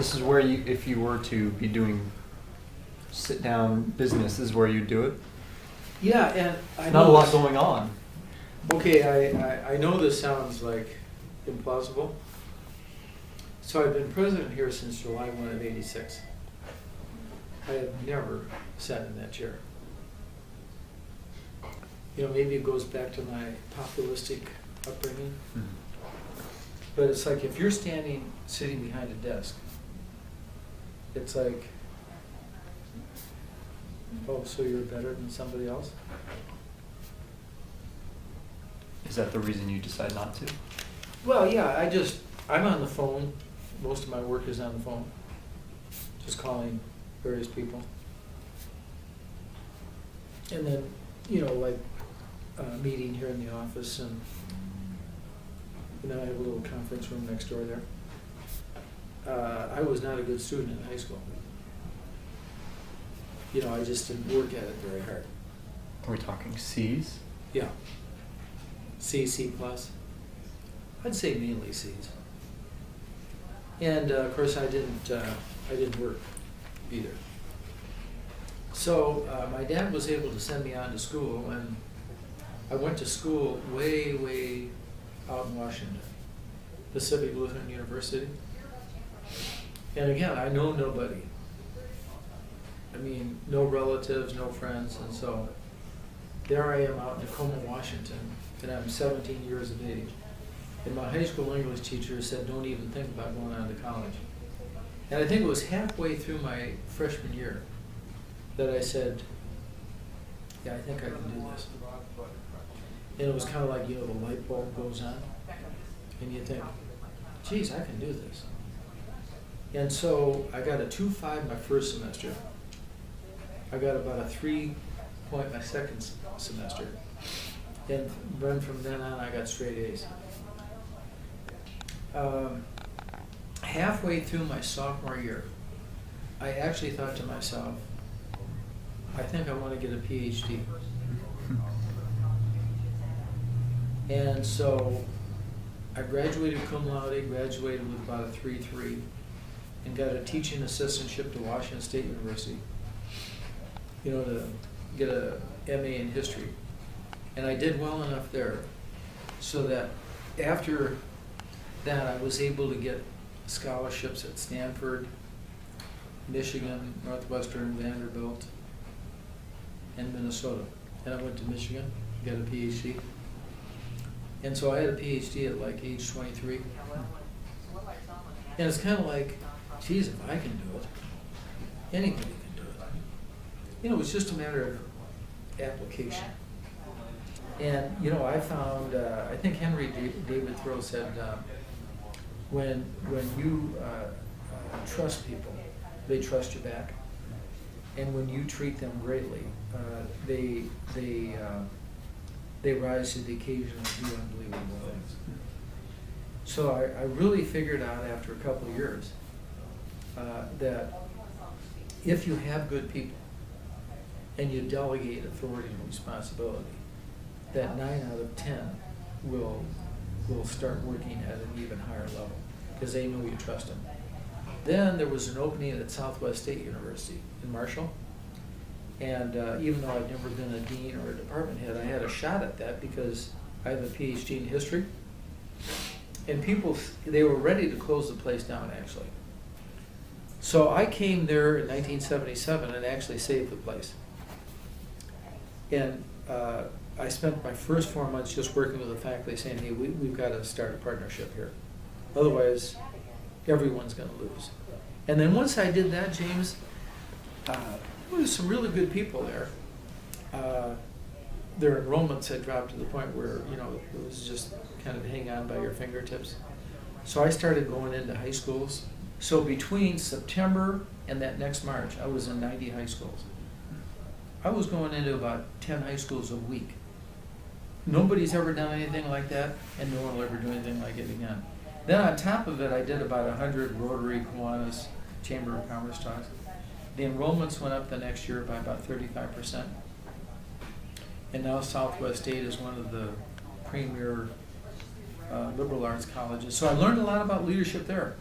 this is where you, if you were to be doing sit-down business, this is where you do it? Yeah, and I know Not a lot this- going on. Okay, I know this sounds like implausible. So I've been president here since July 1 of '86. I have never sat in that chair. You know, maybe it goes back to my populistic upbringing, but it's like if you're sitting behind a desk, it's like, oh, so you're better than somebody else? Is that the reason you decide not to? Well, yeah, I'm on the phone. Most of my work is on the phone, just calling various people. And then, you know, like a meeting here in the office, and then I have a little conference room next door there. I was not a good student in high school. You know, I just didn't work at it very hard. Are we talking C's? Yeah. C+. I'd say mainly C's. And of course, I didn't work either. So my dad was able to send me on to school, and I went to school way, way out in Washington, Pacific Lutheran University. And again, I know nobody. I mean, no relatives, no friends, and so there I am out in Tacoma, Washington, and I'm 17 years of age. And my high school English teacher said, don't even think about going on to college. And I think it was halfway through my freshman year that I said, yeah, I think I can do this. And it was kind of like, you know, the light bulb goes on, and you think, geez, I can do this. And so I got a 2.5 my first semester. I got about a 3 my second semester. And then from then on, I got straight A's. Halfway through my sophomore year, I actually thought to myself, I think I want to get a PhD. And so I graduated cum laude, graduated with about a 3.3, and got a teaching assistantship to Washington State University, you know, to get a MA in history. And I did well enough there so that after that I was able to get scholarships at Stanford, Michigan, Northwestern, Vanderbilt, and Minnesota. And I went to Michigan, got a PhD. And so I had a PhD at like age 23. And it's kind of like, geez, if I can do it, anybody can do it. You know, it's just a matter of application. And, you know, I found, I think Henry David Thoreau said, when you trust people, they trust you back. And when you treat them greatly, they rise to the occasion and do unbelievable things. So I really figured out after a couple of years that if you have good people and you delegate authority and responsibility, that 9 out of 10 will start working at an even higher level because they know you trust them. Then there was an opening at Southwest State University in Marshall. And even though I'd never been a dean or a department head, I had a shot at that because I have a PhD in history. And people, they were ready to close the place down, actually. So I came there in 1977 and actually saved the place. And I spent my first 4 months just working with the faculty saying, hey, we've got to start a partnership here. Otherwise, everyone's going to lose. And then once I did that, James, there was some really good people there. Their enrollments had dropped to the point where, you know, it was just kind of hang on by your fingertips. So I started going into high schools. So between September and that next March, I was in 90 high schools. I was going into about 10 high schools a week. Nobody's ever done anything like that, and no one will ever do anything like it again. Then on top of it, I did about 100 Rotary, Kiwanis, Chamber of Commerce talks. The enrollments went up the next year by about 35%. And now Southwest State is one of the premier liberal arts colleges. So I learned a lot about leadership there.